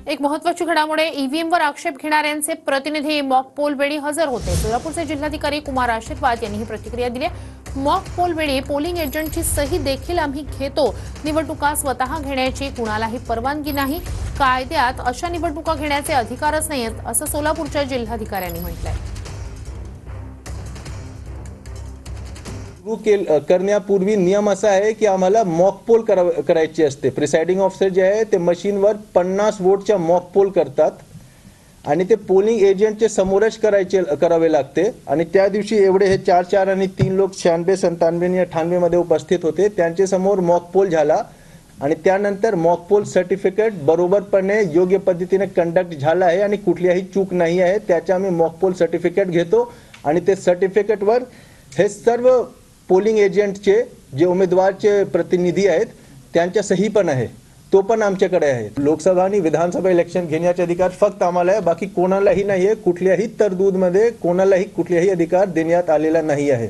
एक महत्त्वाची घडामोडी, ईव्हीएमवर आक्षेप घेणाऱ्यांचे प्रतिनिधी मॉक पोल वेळी हजर होते। सोलापूरचे जिल्हाधिकारी कुमार आशीर्वाद यांनी ही प्रतिक्रिया दिली। मॉक पोल वेळी पोलिंग एजंटची सही देखील आम्ही घेतो। निवडणुका स्वतः घेण्याची कुणालाही परवानगी नाही। कायद्यात अशा निवडणुका घेण्याचे अधिकारच नाहीत, असं सोलापूरच्या जिल्हाधिकाऱ्यांनी म्हटलंय। करण्यापूर्वी नियम असा आहे की आम्हाला मॉक पोल करायची असते। प्रिसाइडिंग ऑफिसर जे आहे ते मशीनवर 50 वोटच्या मॉक पोल करतात आणि ते पोलिंग एजंटचे समोरच करावे लागते। आणि त्या दिवशी एवढे हे 4 आणि 3 लोक 96, 97 आणि 98 मध्ये उपस्थित होते। त्यांच्या समोर मॉक पोल झाला आणि त्यानंतर मॉक पोल सर्टिफिकेट बरोबरपणे योग्य पद्धतीने कंडक्ट झाला आहे आणि कुठलीही चूक नाही आहे, त्याचे आम्ही मॉक पोल सर्टिफिकेट घेतो आणि ते सर्टिफिकेटवर हे सर्व पोलिंग एजंटचे जे उमेदवारचे प्रतिनिधी आहेत त्यांच्या सही पण आहे, तो पण आमच्याकडे आहे। लोकसभा आणि विधानसभा इलेक्शन घेण्याचे अधिकार फक्त आम्हाला आहे, बाकी कोणालाही नाही आहे। कुठल्याही तरतूदमध्ये कोणालाही कुठलाही अधिकार देण्यात आलेला नाही आहे।